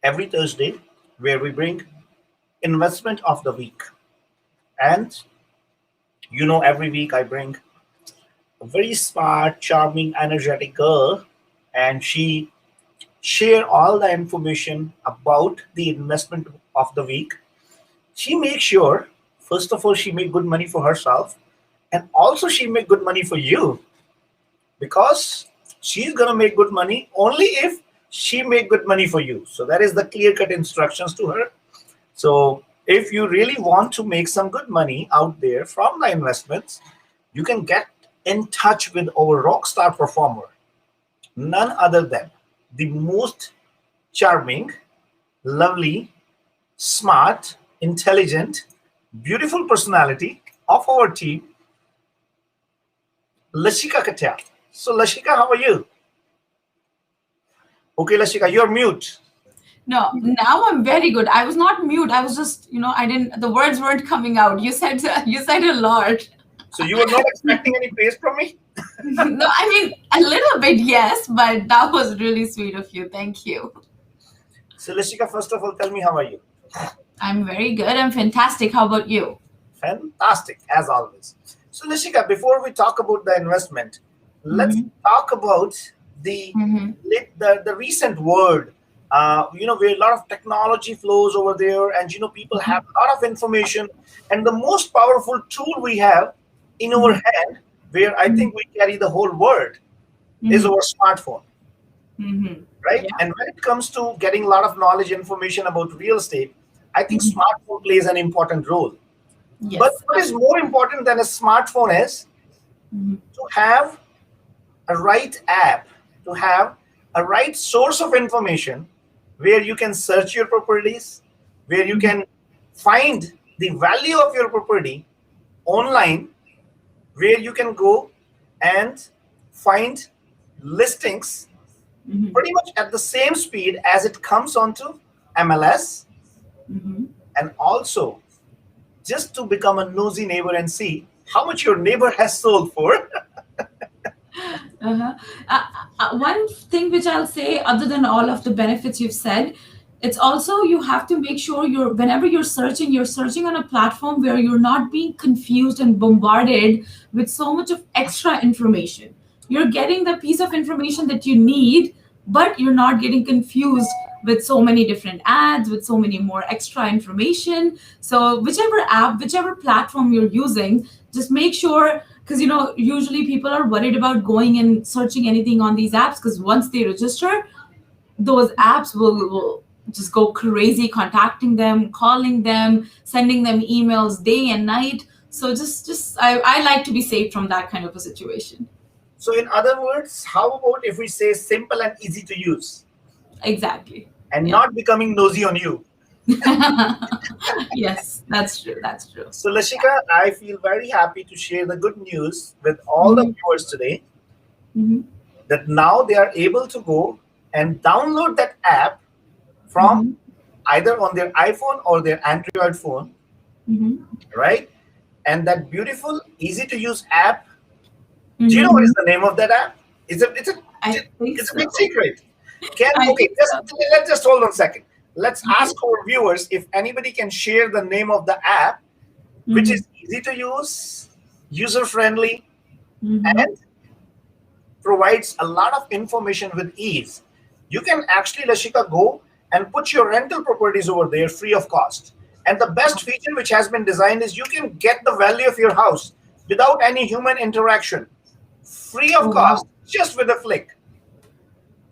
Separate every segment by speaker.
Speaker 1: every Thursday where we bring investment of the week. And every week I bring a very smart, charming, energetic girl, and she share all the information about the investment of the week. She makes sure, first of all, she make good money for herself, and also she make good money for you, because she's gonna make good money only if she make good money for you. So that is the clear cut instructions to her. So if you really want to make some good money out there from the investments, you can get in touch with our rock star performer, none other than the most charming, lovely, smart, intelligent, beautiful personality of our team, Lashika Katyal. So Lashika, how are you? Okay, Lashika, you're mute.
Speaker 2: No, now I'm very good. I was not mute. I was just, I didn't. The words weren't coming out. You said a lot.
Speaker 1: So you were not expecting any praise from me?
Speaker 2: No, I mean a little bit, yes, but that was really sweet of you. Thank you.
Speaker 1: So Lashika, first of all, tell me, how are you?
Speaker 2: I'm very good. I'm fantastic. How about you?
Speaker 1: Fantastic, as always. So Lashika, before we talk about the investment, let's
Speaker 2: Mm-hmm.
Speaker 1: talk about the
Speaker 2: Mm-hmm.
Speaker 1: the recent world. Where a lot of technology flows over there, and people have a lot of information, and the most powerful tool we have in our
Speaker 2: Mm-hmm.
Speaker 1: hand, where I think we carry the whole world, is
Speaker 2: Mm-hmm.
Speaker 1: our smartphone,
Speaker 2: Mm-hmm.
Speaker 1: right?
Speaker 2: Yeah.
Speaker 1: And when it comes to getting a lot of knowledge, information about real estate, I think
Speaker 2: Mm-hmm.
Speaker 1: smartphone plays an important role. But
Speaker 2: Yes.
Speaker 1: what is more important than a smartphone is
Speaker 2: Mm-hmm.
Speaker 1: to have a right app, to have a right source of information where you can search your properties, where you
Speaker 2: Mm-hmm.
Speaker 1: can find the value of your property online, where you can go and find listings
Speaker 2: Mm-hmm.
Speaker 1: pretty much at the same speed as it comes onto MLS,
Speaker 2: Mm-hmm.
Speaker 1: and also just to become a nosy neighbor and see how much your neighbor has sold for.
Speaker 2: Uh-huh. One thing which I'll say, other than all of the benefits you've said, it's also you have to make sure whenever you're searching on a platform where you're not being confused and bombarded with so much of extra information. You're getting the piece of information that you need, but you're not getting confused with so many different ads, with so many more extra information. So whichever app, whichever platform you're using, just make sure, because usually people are worried about going and searching anything on these apps, because once they register, those apps will just go crazy contacting them, calling them, sending them emails day and night. So just I like to be safe from that kind of a situation.
Speaker 1: So, in other words, how about if we say simple and easy to use
Speaker 2: Exactly.
Speaker 1: and
Speaker 2: Yeah.
Speaker 1: not becoming nosy on you?
Speaker 2: Yes, that's true. That's true.
Speaker 1: So, Lashika, I feel very happy to share the good news with all the
Speaker 2: Hmm.
Speaker 1: viewers today
Speaker 2: Hmm.
Speaker 1: that now they are able to go and download that app from
Speaker 2: Hmm.
Speaker 1: either on their iPhone or their Android phone,
Speaker 2: Hmm.
Speaker 1: right? And that beautiful, easy to use app. Do you know what
Speaker 2: Hmm.
Speaker 1: is the name of that app?
Speaker 2: I think
Speaker 1: It's a big
Speaker 2: so.
Speaker 1: secret. Can
Speaker 2: I
Speaker 1: Okay,
Speaker 2: think
Speaker 1: just
Speaker 2: so.
Speaker 1: let's just hold on a second. Let's
Speaker 2: Okay.
Speaker 1: ask our viewers if anybody can share the name of the app, which
Speaker 2: Hmm.
Speaker 1: is easy to use, user friendly,
Speaker 2: Hmm.
Speaker 1: and provides a lot of information with ease. You can actually, Lashika, go and put your rental properties over there free of cost. And the best feature which has been designed is you can get the value of your house without any human interaction, free of
Speaker 2: Oh wow.
Speaker 1: cost, just with a flick,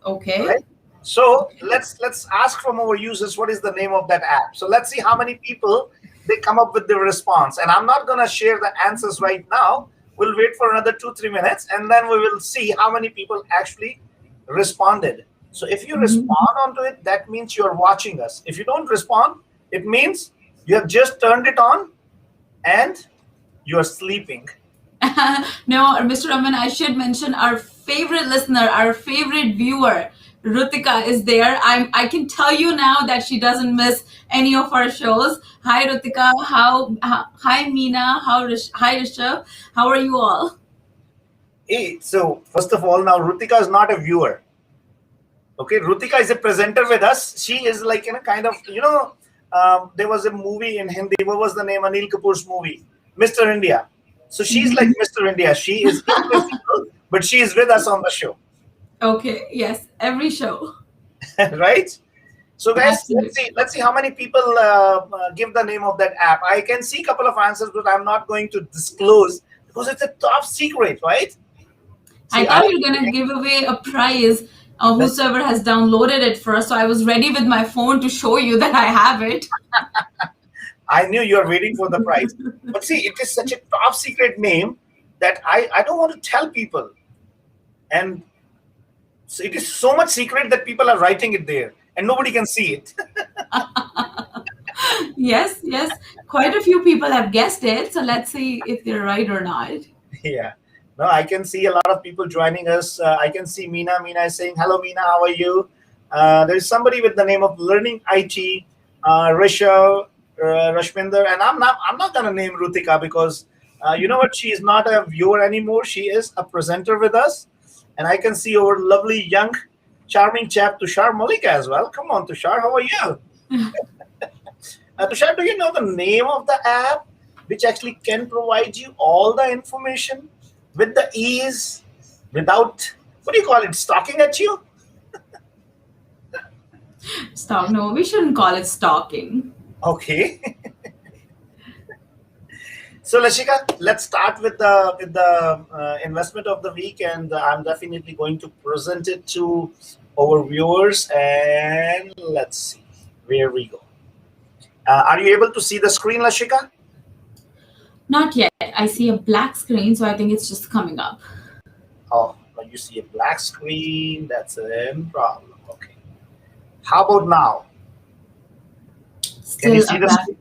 Speaker 2: Okay.
Speaker 1: right? So let's ask from our users what is the name of that app. So let's see how many people they come up with the response. And I'm not gonna share the answers right now. We'll wait for another 2-3 minutes, and then we will see how many people actually responded. So if you
Speaker 2: Mhm.
Speaker 1: respond onto it, that means you're watching us. If you don't respond, it means you have just turned it on and you're sleeping.
Speaker 2: No, Mr. Raman, I should mention our favorite listener, our favorite viewer, Rutika is there. I can tell you now that she doesn't miss any of our shows. Hi, Rutika. Hi, Meena. Hi, Rishabh. How are you all?
Speaker 1: Hey, so first of all, now Rutika is not a viewer. Okay, Rutika is a presenter with us. She is like in a kind of, there was a movie in Hindi. What was the name? Anil Kapoor's movie, Mr. India. So she's like Mr. India. She is invisible, but she is with us on the show,
Speaker 2: Okay, yes, every show.
Speaker 1: right? So guys, let's
Speaker 2: Absolutely.
Speaker 1: see. Let's see how many people give the name of that app. I can see a couple of answers, but I'm not going to disclose because it's a top secret, right?
Speaker 2: I
Speaker 1: See, I
Speaker 2: thought you were gonna give away a prize. Whosoever has downloaded it first, so I was ready with my phone to show you that I have it.
Speaker 1: I knew you were waiting for the prize. But see, it is such a top secret name that I don't want to tell people. And so it is so much secret that people are writing it there and nobody can see it.
Speaker 2: Yes, yes. Quite a few people have guessed it, so let's see if they're right or not.
Speaker 1: Yeah. No, I can see a lot of people joining us. I can see Meena. Meena is saying, hello, Meena, how are you? There's somebody with the name of Learning IT, Risha, Rashminder, and I'm not gonna name Rutika because you know what? She is not a viewer anymore. She is a presenter with us, and I can see our lovely young, charming chap Tushar Malik as well. Come on, Tushar, how are you? Tushar, do you know the name of the app which actually can provide you all the information with the ease without, what do you call it, stalking at you?
Speaker 2: Stalk? No, we shouldn't call it stalking.
Speaker 1: Okay. So Lashika, let's start with the investment of the week, and I'm definitely going to present it to our viewers. And let's see where we go. Are you able to see the screen, Lashika?
Speaker 2: Not yet. I see a black screen, so I think it's just coming up.
Speaker 1: Oh, when you see a black screen, that's a problem. Okay. How about now? Can you
Speaker 2: Still
Speaker 1: see
Speaker 2: a
Speaker 1: the
Speaker 2: black.
Speaker 1: screen?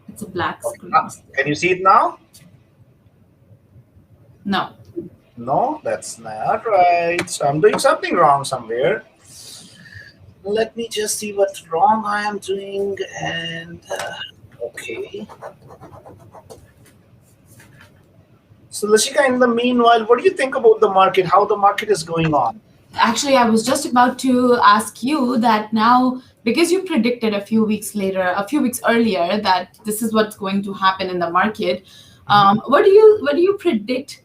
Speaker 2: It's a black
Speaker 1: Okay.
Speaker 2: screen.
Speaker 1: Can you see it now?
Speaker 2: No.
Speaker 1: No, that's not right. So I'm doing something wrong somewhere. Let me just see what wrong I am doing. And okay. So Lashika, in the meanwhile, what do you think about the market? How the market is going on?
Speaker 2: Actually, I was just about to ask you that now, because you predicted a few weeks earlier, that this is what's going to happen in the market. What do you predict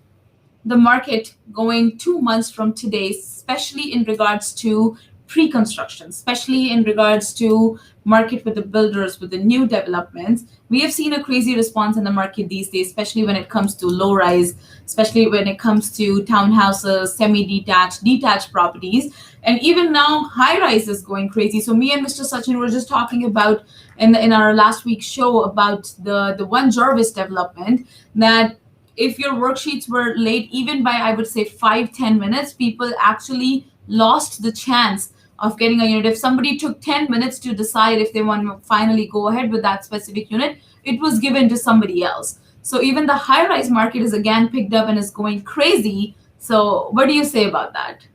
Speaker 2: the market going 2 months from today, especially in regards to pre-construction, especially in regards to market with the builders, with the new developments? We have seen a crazy response in the market these days, especially when it comes to low rise, especially when it comes to townhouses, semi-detached, detached properties, and even now high rise is going crazy. So me and Mr. Sachin were just talking about in our last week's show about the one Jarvis development, that if your worksheets were late even by, I would say, 5-10 minutes, people actually lost the chance of getting a unit. If somebody took 10 minutes to decide if they want to finally go ahead with that specific unit, it was given to somebody else. So even the high rise market is again picked up and is going crazy. So what do you say about that?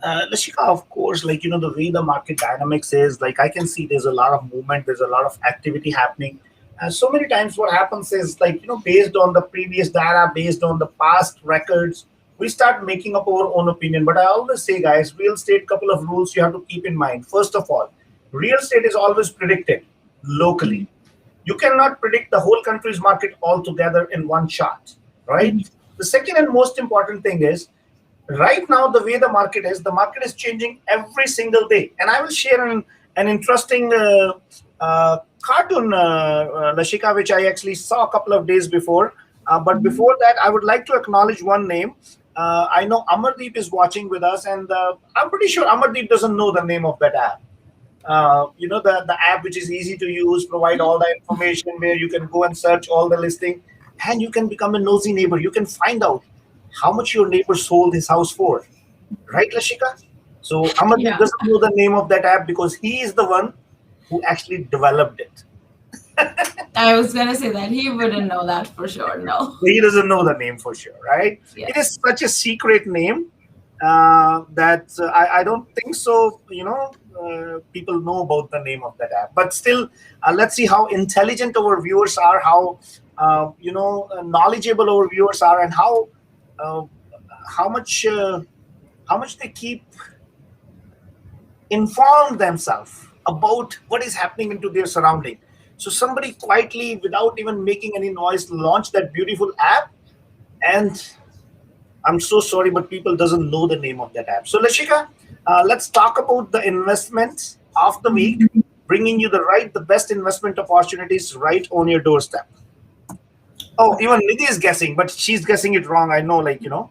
Speaker 1: Lashika, of course, like, the way the market dynamics is, like, I can see there's a lot of movement, there's a lot of activity happening. And so many times what happens is, like, based on the previous data, based on the past records, we start making up our own opinion. But I always say, guys, real estate, couple of rules you have to keep in mind. First of all, real estate is always predicted locally. You cannot predict the whole country's market altogether in one shot, right?
Speaker 2: Mhm.
Speaker 1: The second and most important thing is, right now the way the market is changing every single day. And I will share an interesting cartoon, Lashika, which I actually saw a couple of days before. But before that, I would like to acknowledge one name. I know Amardeep is watching with us, and I'm pretty sure Amardeep doesn't know the name of that app. The app which is easy to use, provide all the information, where you can go and search all the listing, and you can become a nosy neighbor. You can find out how much your neighbor sold his house for, right, Lashika? So Amardeep
Speaker 2: Yeah,
Speaker 1: doesn't know the name of that app because he is the one who actually developed it.
Speaker 2: I was gonna say that he wouldn't know that for sure. No.
Speaker 1: He doesn't know the name for sure, right? It
Speaker 2: Yes.
Speaker 1: is such a secret name that I don't think so. People know about the name of that app, but still, let's see how intelligent our viewers are, how knowledgeable our viewers are, and uh, how much they keep inform themselves about what is happening into their surrounding. So somebody quietly, without even making any noise, launched that beautiful app, and I'm so sorry, but people doesn't know the name of that app. So Lashika, let's talk about the investments of the week, bringing you the best investment opportunities right on your doorstep. Oh, even Nidhi is guessing, but she's guessing it wrong. I know,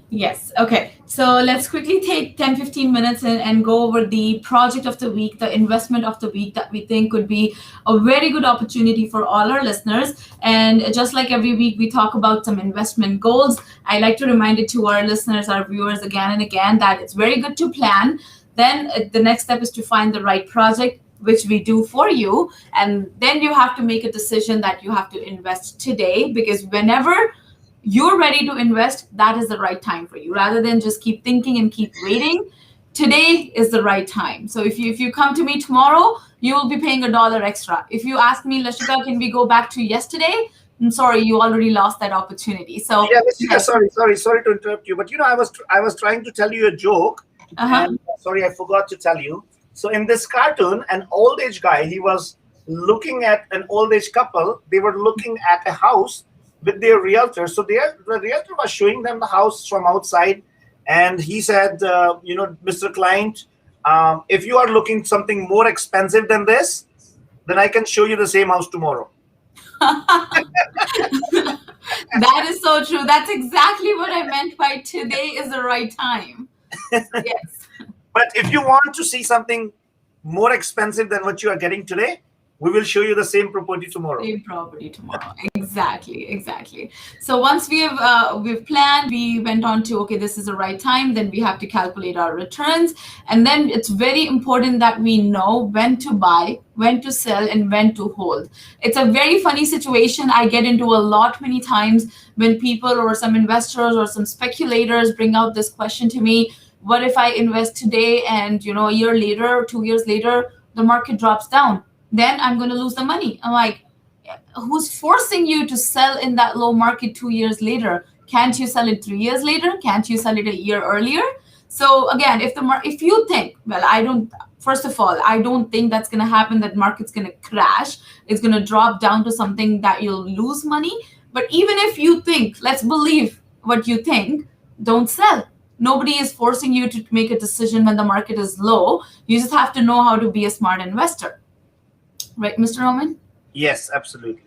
Speaker 2: Yes. Okay. So let's quickly take 10-15 minutes and go over the project of the week, the investment of the week that we think could be a very good opportunity for all our listeners. And just like every week, we talk about some investment goals. I like to remind it to our listeners, our viewers again and again that it's very good to plan. Then the next step is to find the right project, which we do for you. And then you have to make a decision that you have to invest today, because whenever you're ready to invest, that is the right time for you, rather than just keep thinking and keep waiting. Today is the right time. So if you come to me tomorrow, you will be paying $1 extra. If you ask me, Lashika, can we go back to yesterday? I'm sorry, you already lost that opportunity. So
Speaker 1: yeah, Lashika,
Speaker 2: yes.
Speaker 1: sorry to interrupt you, but I was trying to tell you a joke,
Speaker 2: Uh-huh.
Speaker 1: and sorry, I forgot to tell you. So in this cartoon, an old age guy, he was looking at an old age couple. They were looking at a house with their realtor. So the realtor was showing them the house from outside, and he said, Mr. Client, if you are looking something more expensive than this, then I can show you the same house tomorrow.
Speaker 2: That is so true. That's exactly what I meant by today is the right time. Yes.
Speaker 1: But if you want to see something more expensive than what you are getting today, we will show you the same property tomorrow.
Speaker 2: Same property tomorrow. Exactly, exactly. So once we've planned, we went on to, okay, this is the right time. Then we have to calculate our returns, and then it's very important that we know when to buy, when to sell, and when to hold. It's a very funny situation I get into a lot many times when people or some investors or some speculators bring out this question to me: what if I invest today and a year later, 2 years later, the market drops down? Then I'm going to lose the money. I'm like, who's forcing you to sell in that low market 2 years later? Can't you sell it 3 years later? Can't you sell it a year earlier? So again, if you think, well, I don't. First of all, I don't think that's going to happen. That market's going to crash. It's going to drop down to something that you'll lose money. But even if you think, let's believe what you think, don't sell. Nobody is forcing you to make a decision when the market is low. You just have to know how to be a smart investor. Right, Mr. Roman?
Speaker 1: Yes, absolutely.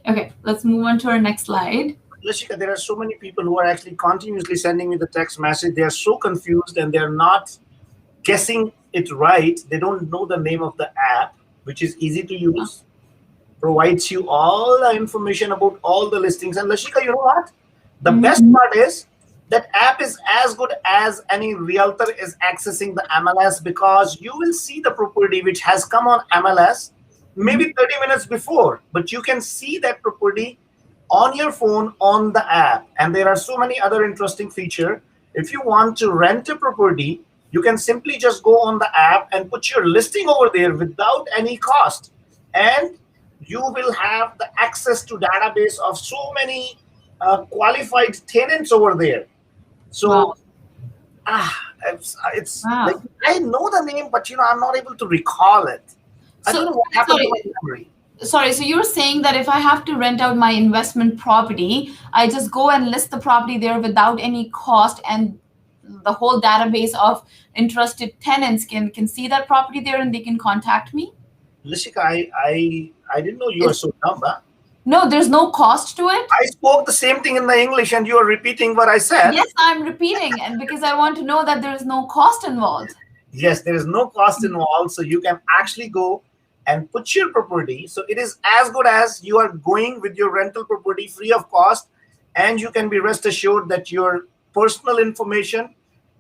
Speaker 2: Okay, let's move on to our next slide.
Speaker 1: Lashika, there are so many people who are actually continuously sending me the text message. They are so confused and they are not guessing it right. They don't know the name of the app, which is easy to use, provides you all the information about all the listings. And Lashika, you know what? The best part is that app is as good as any realtor is accessing the MLS, because you will see the property which has come on MLS maybe 30 minutes before, but you can see that property on your phone on the app. And there are so many other interesting features. If you want to rent a property, you can simply just go on the app and put your listing over there without any cost, and you will have the access to database of so many qualified tenants over there.
Speaker 2: Wow.
Speaker 1: So it's like
Speaker 2: Wow.
Speaker 1: I know the name, but I'm not able to recall it. I don't
Speaker 2: So
Speaker 1: know what happened to
Speaker 2: sorry,
Speaker 1: my memory.
Speaker 2: so you're saying that if I have to rent out my investment property, I just go and list the property there without any cost, and the whole database of interested tenants can see that property there and they can contact me?
Speaker 1: Lishika, I didn't know you are
Speaker 2: Is
Speaker 1: so dumb. Huh?
Speaker 2: No, there's no cost to it?
Speaker 1: I spoke the same thing in the English, and you are repeating what I said.
Speaker 2: Yes, I'm repeating, and because I want to know that there is no cost involved.
Speaker 1: Yes, there is no cost involved, so you can actually go and put your property. So it is as good as you are going with your rental property free of cost, and you can be rest assured that your personal information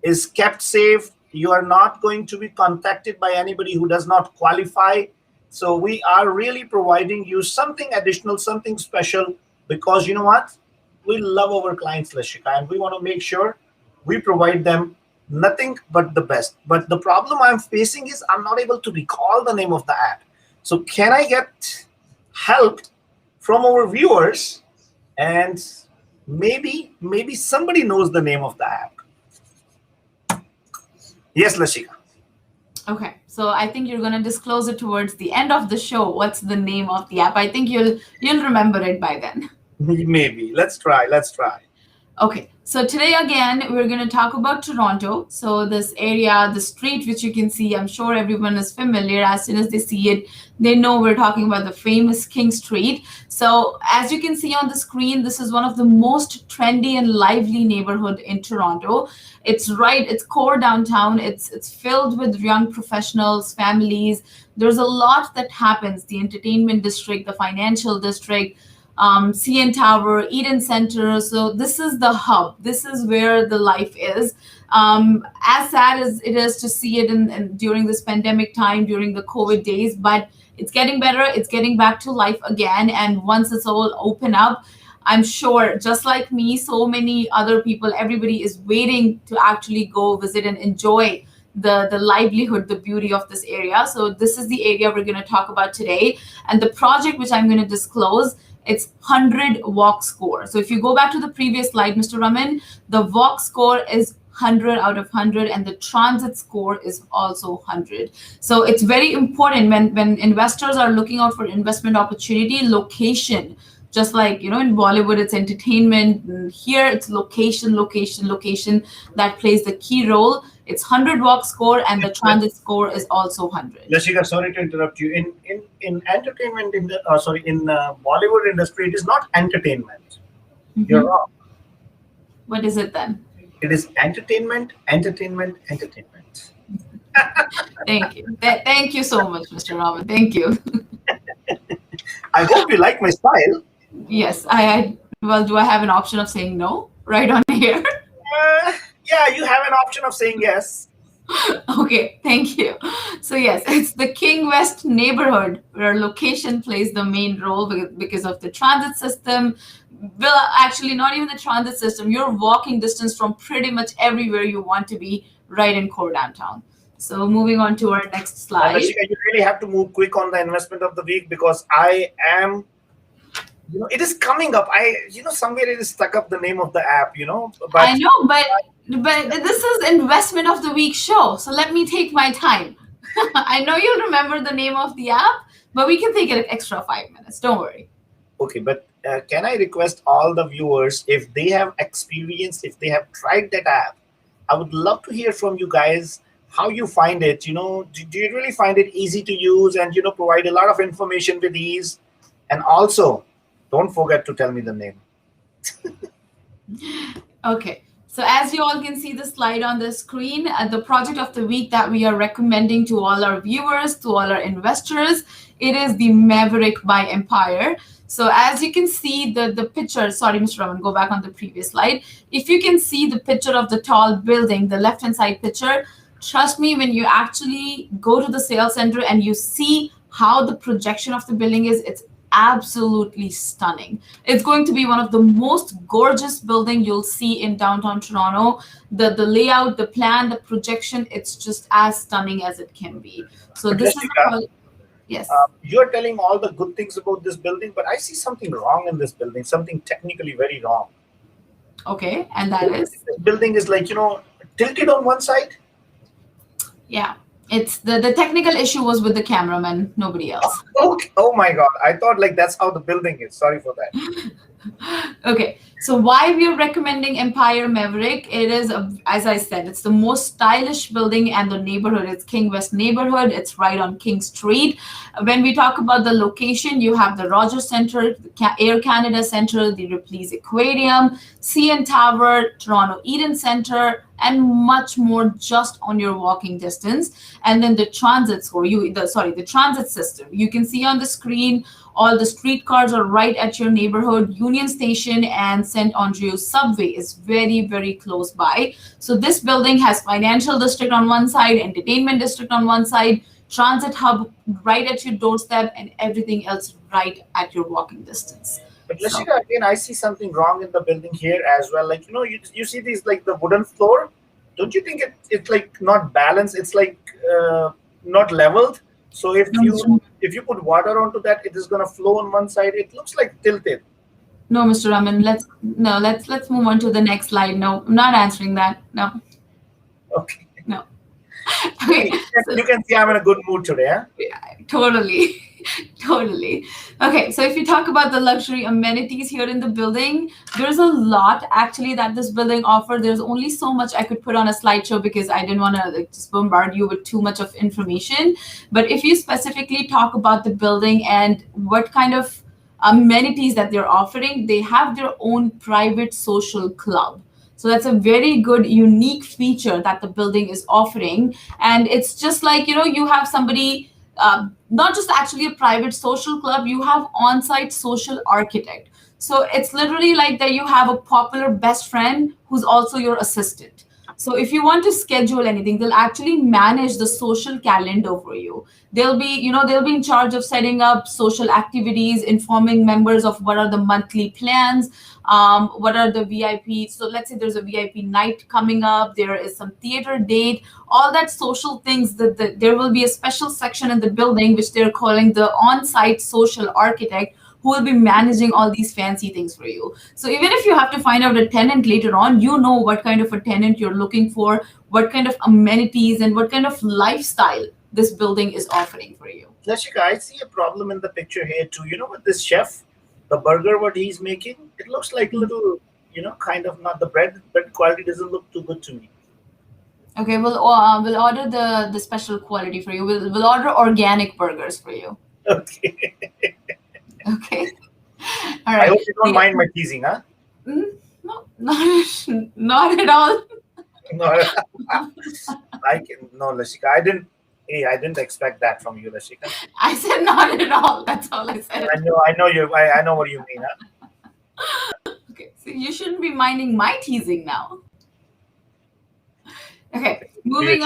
Speaker 1: is kept safe. You are not going to be contacted by anybody who does not qualify. So we are really providing you something additional, something special, because you know what? We love our clients, Lashika, and we want to make sure we provide them nothing but the best. But the problem I'm facing is I'm not able to recall the name of the app. So can I get help from our viewers? And maybe somebody knows the name of the app. Yes, Lashika.
Speaker 2: Okay, so I think you're gonna disclose it towards the end of the show. What's the name of the app? I think you'll remember it by then.
Speaker 1: Maybe. Let's try. Let's try.
Speaker 2: Okay, so today again, we're going to talk about Toronto. So, this area, the street which you can see, I'm sure everyone is familiar. As soon as they see it, they know we're talking about the famous King Street. So, as you can see on the screen, this is one of the most trendy and lively neighborhood in Toronto. It's core downtown. It's filled with young professionals, families. There's a lot that happens. The entertainment district, the financial district, CN Tower, Eden Center. So this is the hub. This is where the life is. As sad as it is to see it during this pandemic time, during the COVID days, but it's getting better. It's getting back to life again. And once it's all open up, I'm sure, just like me, so many other people, everybody is waiting to actually go visit and enjoy the livelihood, the beauty of this area. So this is the area we're going to talk about today. And the project which I'm going to disclose, it's 100 walk score. So if you go back to the previous slide, Mr. Raman, the walk score is 100 out of 100 and the transit score is also 100. So it's very important when investors are looking out for investment opportunity, location, just like in Bollywood it's entertainment, here it's location that plays the key role. It's 100 walk score and the transit score is also 100.
Speaker 1: Lashika, sorry to interrupt you. In entertainment, in Bollywood industry, it is not entertainment. You're wrong.
Speaker 2: What is it then?
Speaker 1: It is entertainment.
Speaker 2: Thank you. Thank you so much, Mr. Raman. Thank you.
Speaker 1: I hope you like my style.
Speaker 2: Yes, well, do I have an option of saying no right on here?
Speaker 1: Yeah, you have an option of saying yes.
Speaker 2: Okay, thank you. So yes, it's the King West neighborhood where location plays the main role because of the transit system. Well, actually, not even the transit system. You're walking distance from pretty much everywhere you want to be right in core downtown. So moving on to our next slide.
Speaker 1: Rashika, you really have to move quick on the investment of the week because I am, it is coming up. Somewhere it is stuck up the name of the app, But
Speaker 2: I know, but this is investment of the week show. So let me take my time. I know you'll remember the name of the app, but we can take an extra 5 minutes. Don't worry.
Speaker 1: Okay, but can I request all the viewers, if they have experienced, if they have tried that app, I would love to hear from you guys how you find it. Do you really find it easy to use and, provide a lot of information with ease? And also, don't forget to tell me the name.
Speaker 2: Okay. So as you all can see the slide on the screen, the project of the week that we are recommending to all our viewers, to all our investors, it is the Maverick by Empire. So as you can see the picture, sorry, Mr. Raman, go back on the previous slide. If you can see the picture of the tall building, the left-hand side picture, trust me, when you actually go to the sales center and you see how the projection of the building is, it's absolutely stunning. It's going to be one of the most gorgeous building you'll see in downtown Toronto. The layout, the plan, the projection, it's just as stunning as it can be. So
Speaker 1: But
Speaker 2: this
Speaker 1: Jessica,
Speaker 2: is yes.
Speaker 1: You're telling all the good things about this building, but I see something wrong in this building, something technically very wrong.
Speaker 2: Okay, and that is
Speaker 1: This building is tilted on one side.
Speaker 2: yeah. It's the technical issue was with the cameraman, nobody else.
Speaker 1: Okay. Oh my God. I thought that's how the building is. Sorry for that.
Speaker 2: Okay, so why we are recommending Empire Maverick? It is, as I said, it's the most stylish building and the neighborhood. It's King West neighborhood. It's right on King Street. When we talk about the location, you have the Rogers Center, the Air Canada Center, the Ripley's Aquarium, CN Tower, Toronto Eden Center, and much more just on your walking distance. And then the transit score, the transit system. You can see on the screen, all the streetcars are right at your neighborhood. Union Station and St. Andrews subway is very, very close by. So this building has financial district on one side, entertainment district on one side, transit hub right at your doorstep, and everything else right at your walking distance.
Speaker 1: But Lashika, again, I see something wrong in the building here as well. You see these the wooden floor. Don't you think it's not balanced? It's not leveled. So if you put water onto that, it is gonna flow on one side. It looks like tilted.
Speaker 2: No, Mr. Raman, let's move on to the next slide. No, I'm not answering that. No.
Speaker 1: Okay.
Speaker 2: No. Okay,
Speaker 1: You can see I'm in a good mood today. Huh?
Speaker 2: totally. Totally. Okay, so if you talk about the luxury amenities here in the building, there's a lot actually that this building offers. There's only so much I could put on a slideshow because I didn't want to like just bombard you with too much of information. But if you specifically talk about the building and what kind of amenities that they're offering, they have their own private social club. So that's a very good, unique feature that the building is offering. And it's just like, you have somebody, not just actually a private social club, you have on-site social architect. So it's literally like that you have a popular best friend who's also your assistant. So if you want to schedule anything, they'll actually manage the social calendar for you. They'll be in charge of setting up social activities, informing members of what are the monthly plans, what are the VIP. So let's say there's a VIP night coming up, there is some theater date, all that social things. There will be a special section in the building which they're calling the on-site social architect, who will be managing all these fancy things for you. So even if you have to find out a tenant later on, you know what kind of a tenant you're looking for, what kind of amenities and what kind of lifestyle this building is offering for you.
Speaker 1: Lashika, I see a problem in the picture here too. You know what this chef, the burger, what he's making, it looks like a little, kind of not the bread quality doesn't look too good to me.
Speaker 2: Okay, we'll order the special quality for you. We'll order organic burgers for you.
Speaker 1: Okay.
Speaker 2: Okay. All
Speaker 1: I
Speaker 2: right.
Speaker 1: hope you don't mind my teasing, huh?
Speaker 2: No, not at all.
Speaker 1: No, no, Lashika. I didn't expect that from you, Lashika.
Speaker 2: I said not at all. That's all I said.
Speaker 1: I know you. I know what you mean, huh?
Speaker 2: Okay, so you shouldn't be minding my teasing now. Okay, moving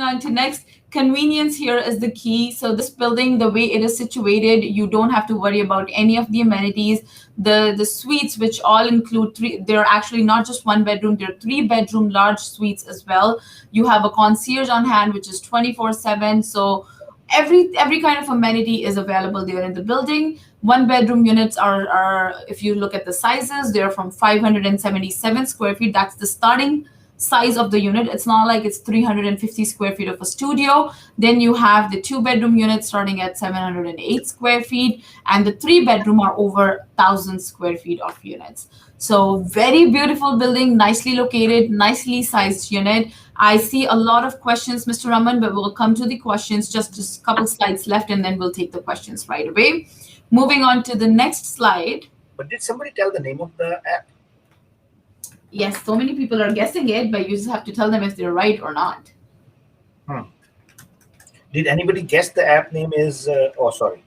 Speaker 2: on to next. Convenience here is the key. So this building, the way it is situated, you don't have to worry about any of the amenities. The suites, which all include three, they're actually not just one bedroom, they're 3-bedroom large suites as well. You have a concierge on hand, which is 24/7. So every kind of amenity is available there in the building. 1-bedroom units are, if you look at the sizes, they're from 577 square feet. That's the starting size of the unit. It's not like it's 350 square feet of a studio. Then you have the 2-bedroom units starting at 708 square feet, and the 3-bedroom are over 1,000 square feet of units. So very beautiful building, nicely located, nicely sized unit. I see a lot of questions, Mr. Raman, but we'll come to the questions. Just a couple slides left, and then we'll take the questions right away. Moving on to the next slide.
Speaker 1: But did somebody tell the name of the app?
Speaker 2: Yes, so many people are guessing it, but you just have to tell them if they're right or not.
Speaker 1: Did anybody guess the app name is? Oh, sorry.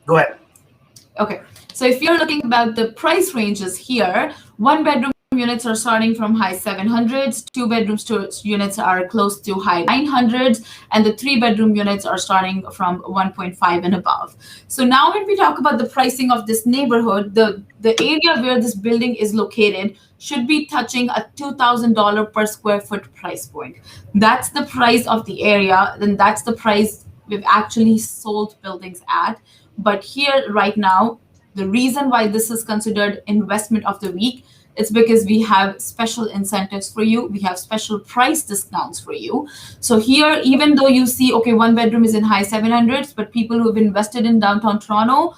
Speaker 1: Go ahead.
Speaker 2: Okay, so if you're looking about the price ranges here, 1-bedroom units are starting from high 700s, 2-bedroom units are close to high 900s, and the 3-bedroom units are starting from 1.5 and above. So now when we talk about the pricing of this neighborhood, the area where this building is located should be touching a $2,000 per square foot price point. That's the price of the area, then that's the price we've actually sold buildings at. But here right now, the reason why this is considered investment of the week, it's because we have special incentives for you. We have special price discounts for you. So here, even though you see, okay, 1-bedroom is in high 700s, but people who have invested in downtown Toronto,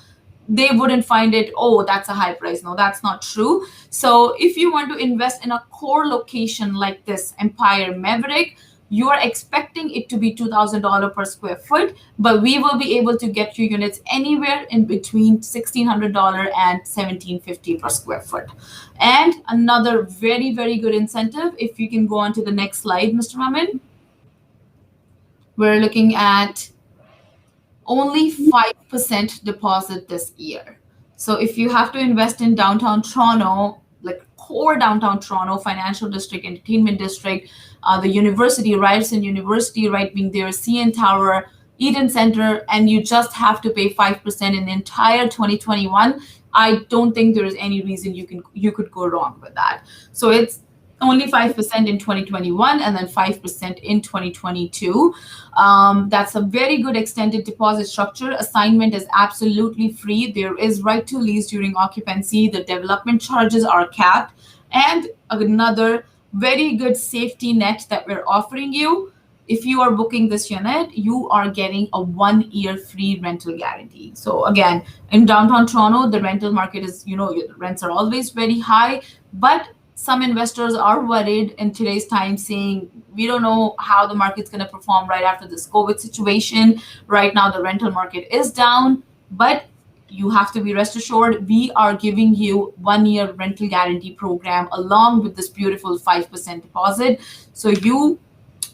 Speaker 2: they wouldn't find it, oh, that's a high price. No, that's not true. So if you want to invest in a core location like this, Empire Maverick, you are expecting it to be $2,000 per square foot, but we will be able to get you units anywhere in between $1,600 and $1,750 per square foot. And another very, very good incentive, if you can go on to the next slide, Mr. Raman. We're looking at only 5% deposit this year. So if you have to invest in downtown Toronto, like core downtown Toronto, financial district, entertainment district, the university, Ryerson University, right being there, CN Tower, Eden Center, and you just have to pay 5% in the entire 2021. I don't think there is any reason you could go wrong with that. So it's only 5% in 2021 and then 5% in 2022. That's a very good extended deposit structure. Assignment is absolutely free. There is right to lease during occupancy. The development charges are capped. And another very good safety net that we're offering you. If you are booking this unit, you are getting a 1 year free rental guarantee. So again, in downtown Toronto, the rental market is, the rents are always very high, but some investors are worried in today's time, saying we don't know how the market's going to perform right after this COVID situation. Right now, the rental market is down, but you have to be rest assured we are giving you 1 year rental guarantee program along with this beautiful 5% deposit. So you,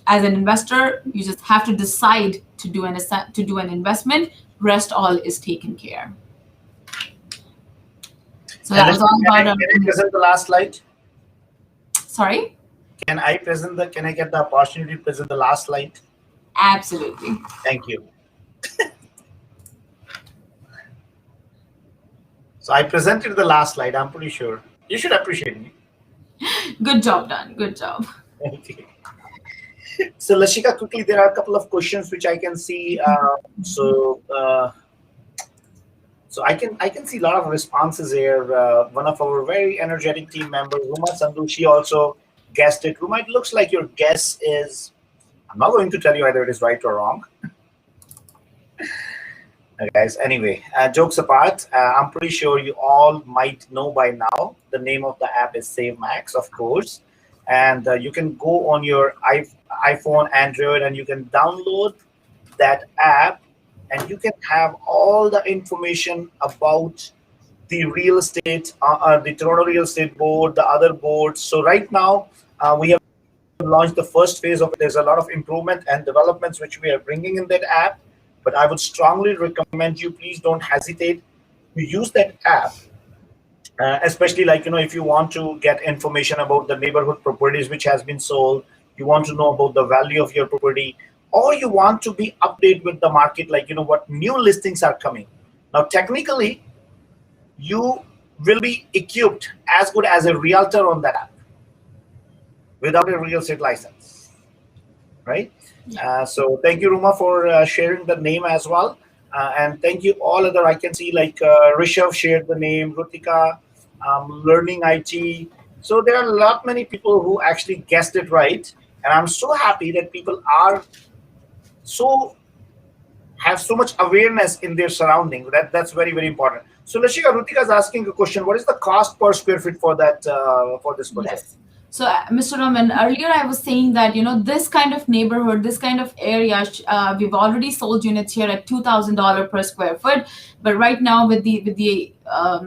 Speaker 2: as an investor, you just have to decide to do an investment. Rest all is taken care. So that was all about.
Speaker 1: Can I present the last slide?
Speaker 2: Sorry.
Speaker 1: Can I get the opportunity to present the last slide?
Speaker 2: Absolutely.
Speaker 1: Thank you. So I presented the last slide. I'm pretty sure you should appreciate me.
Speaker 2: Good job done. Good job.
Speaker 1: Okay. So Lashika, quickly, there are a couple of questions which I can see. So I can see a lot of responses here. One of our very energetic team members, Ruma Sandhu, she also guessed it. Ruma, it looks like your guess is, I'm not going to tell you either it is right or wrong. Guys, anyway, jokes apart, I'm pretty sure you all might know by now the name of the app is SaveMax, of course. And you can go on your iPhone, Android, and you can download that app, and you can have all the information about the real estate, the Toronto Real Estate Board, the other boards. So right now, we have launched the first phase of it. There's a lot of improvement and developments which we are bringing in that app. But I would strongly recommend you, please don't hesitate to use that app. Especially if you want to get information about the neighborhood properties which has been sold, you want to know about the value of your property, or you want to be updated with the market, what new listings are coming. Now, technically, you will be equipped as good as a realtor on that app without a real estate license, right? So thank you, Ruma, for sharing the name as well. And thank you all other, I can see Rishabh shared the name, Rutika, Learning IT. So there are many people who actually guessed it right. And I'm so happy that people have so much awareness in their surrounding. That's very, very important. So Lashika, Rutika is asking a question. What is the cost per square feet for that for this project?
Speaker 2: Yes. So, Mr. Raman, earlier I was saying that, this kind of neighborhood, this kind of area, we've already sold units here at $2,000 per square foot. But right now, with the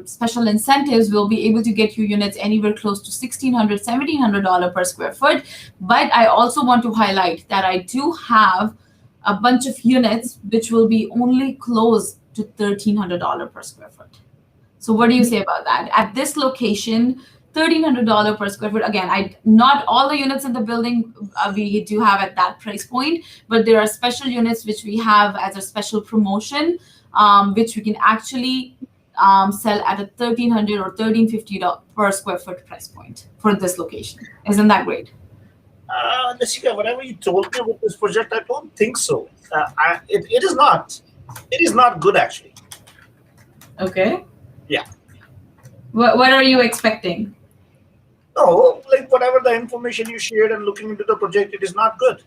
Speaker 2: special incentives, we'll be able to get you units anywhere close to $1,600, $1,700 per square foot. But I also want to highlight that I do have a bunch of units which will be only close to $1,300 per square foot. So what do you say about that? At this location, $1,300 per square foot. Again, not all the units in the building we do have at that price point, but there are special units which we have as a special promotion, which we can actually sell at a $1,300 or $1,350 per square foot price point for this location. Isn't that great?
Speaker 1: Nashika, whatever you told me about this project, I don't think so. It is not. It is not good, actually.
Speaker 2: Okay.
Speaker 1: Yeah.
Speaker 2: What are you expecting?
Speaker 1: No, whatever the information you shared and looking into the project, it is not good.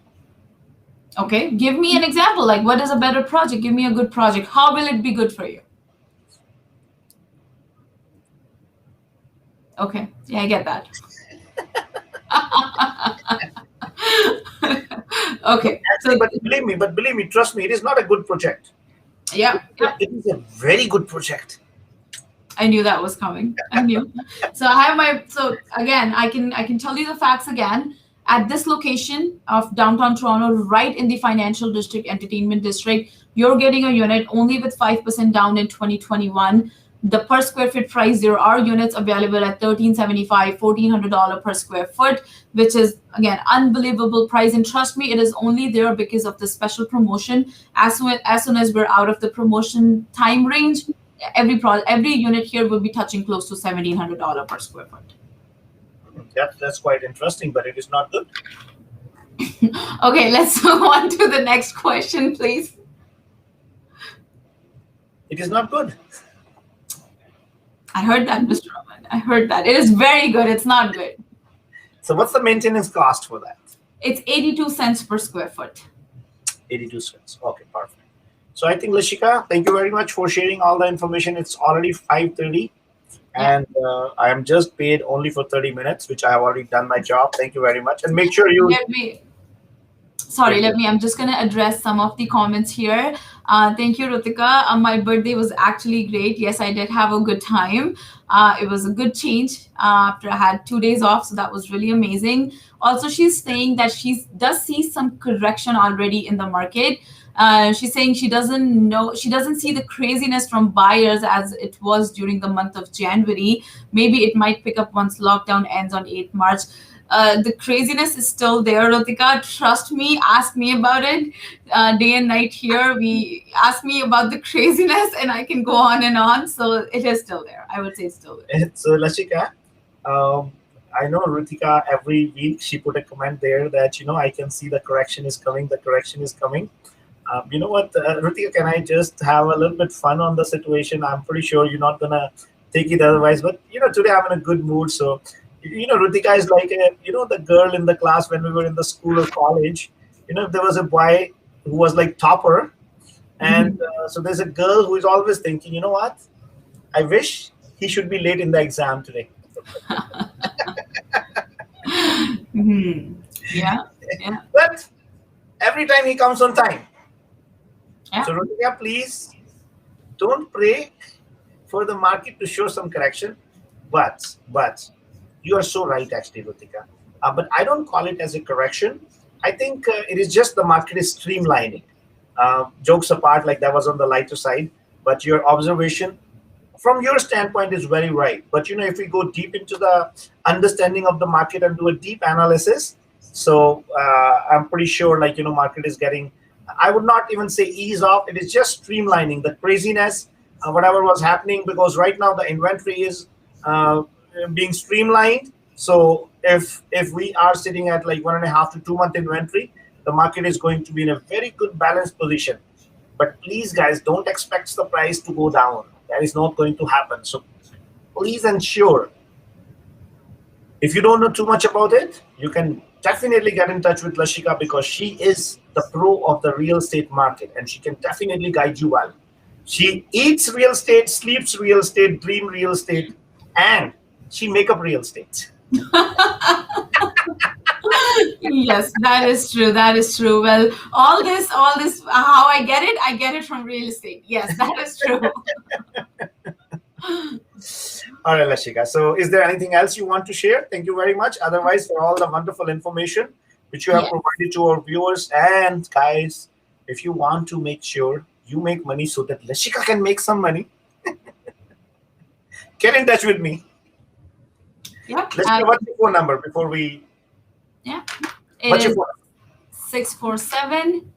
Speaker 2: Okay, give me an example. What is a better project? Give me a good project. How will it be good for you? Okay, yeah, I get that. Okay.
Speaker 1: Actually, but believe me, trust me, it is not a good project.
Speaker 2: Yeah.
Speaker 1: It is a very good project.
Speaker 2: I knew that was coming. I knew. So again, I can tell you the facts again. At this location of downtown Toronto, right in the financial district, entertainment district, you're getting a unit only with 5% down in 2021. The per square foot price, there are units available at $1,375, $1,400 per square foot, which is, again, unbelievable price. And trust me, it is only there because of the special promotion. As soon as we're out of the promotion time range, every unit here will be touching close to $1,700 per square foot.
Speaker 1: That's quite interesting, but it is not good.
Speaker 2: Okay, let's move on to the next question, please.
Speaker 1: It is not good.
Speaker 2: I heard that, Mr. Raman. I heard that. It is very good. It's not good.
Speaker 1: So what's the maintenance cost for that?
Speaker 2: It's 82 cents per square foot.
Speaker 1: 82 cents. Okay, perfect. So I think, Lashika, thank you very much for sharing all the information. It's already 5:30,
Speaker 2: Yeah.
Speaker 1: and I am just paid only for 30 minutes, which I have already done my job. Thank you very much. And make sure you...
Speaker 2: Let me Sorry, I'm just going to address some of the comments here. Thank you, Rutika. My birthday was actually great. Yes, I did have a good time. It was a good change after I had 2 days off, so that was really amazing. Also, she's saying that she does see some correction already in the market. She's saying she doesn't see the craziness from buyers as it was during the month of January. Maybe it might pick up once lockdown ends on 8th March. The craziness is still there, Rotika. Trust me, ask me about it day and night here. We ask me about the craziness, and I can go on and on. So it is still there. I would say it's still there.
Speaker 1: So, Lashika, um, I know Ritika every week she put a comment there that, I can see the correction is coming, the correction is coming. You know what, Ritika, can I just have a little bit fun on the situation? I'm pretty sure you're not gonna take it otherwise, but today I'm in a good mood. So, Ritika is like the girl in the class when we were in the school or college. If there was a boy who was like topper, and
Speaker 2: Mhm.
Speaker 1: so there's a girl who is always thinking, you know what, I wish he should be late in the exam today.
Speaker 2: Mhm. Yeah, yeah,
Speaker 1: But every time he comes on time.
Speaker 2: yeah.
Speaker 1: So, Ritika, please don't pray for the market to show some correction. But you are so right, actually, Rutika. But I don't call it as a correction. I think it is just the market is streamlining. Jokes apart, like that was on the lighter side. But your observation from your standpoint is very right. But if we go deep into the understanding of the market and do a deep analysis, so I'm pretty sure, like market is getting. I would not even say ease off. It is just streamlining the craziness, whatever was happening, because right now the inventory is uh, being streamlined. So if we are sitting at like 1.5 to 2 month inventory, the market is going to be in a very good balanced position. But please, guys, don't expect the price to go down. That is not going to happen. So please ensure, if you don't know too much about it, you can definitely get in touch with Lashika because she is the pro of the real estate market and she can definitely guide you well. She eats real estate, sleeps real estate, dream real estate, and she make up real estate.
Speaker 2: Yes, that is true. That is true. Well, all this, how I get it from real estate. Yes, that is true.
Speaker 1: All right, Lashika. So, is there anything else you want to share? Thank you very much. Otherwise, for all the wonderful information which you have
Speaker 2: Yes.
Speaker 1: provided to our viewers and guys, if you want to make sure you make money so that Lashika can make some money, get in touch with me.
Speaker 2: Yeah.
Speaker 1: Lashika, what's your phone number before we?
Speaker 2: Yeah. It
Speaker 1: What's your
Speaker 2: is
Speaker 1: phone?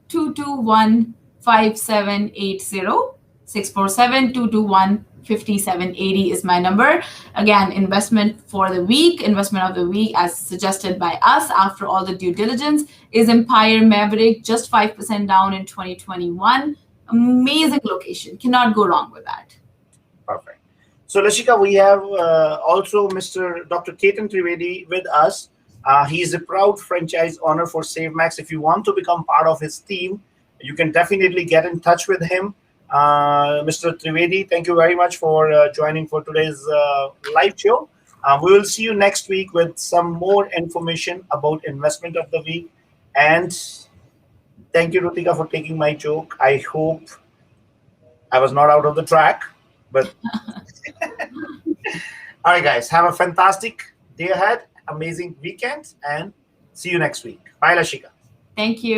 Speaker 2: 647-221-5780. 647-221-5780 is my number. Again, investment for the week, investment of the week as suggested by us after all the due diligence is Empire Maverick, just 5% down in 2021. Amazing location. Cannot go wrong with that.
Speaker 1: Perfect. So, Lashika, we have also Mr. Dr. Ketan Trivedi with us. He is a proud franchise owner for SaveMax. If you want to become part of his team, you can definitely get in touch with him. Mr. Trivedi, thank you very much for joining for today's live show. We will see you next week with some more information about investment of the week. And thank you, Rutika, for taking my joke. I hope I was not out of the track. But all right, guys, have a fantastic day ahead, amazing weekend, and see you next week. Bye, Lashika.
Speaker 2: Thank you.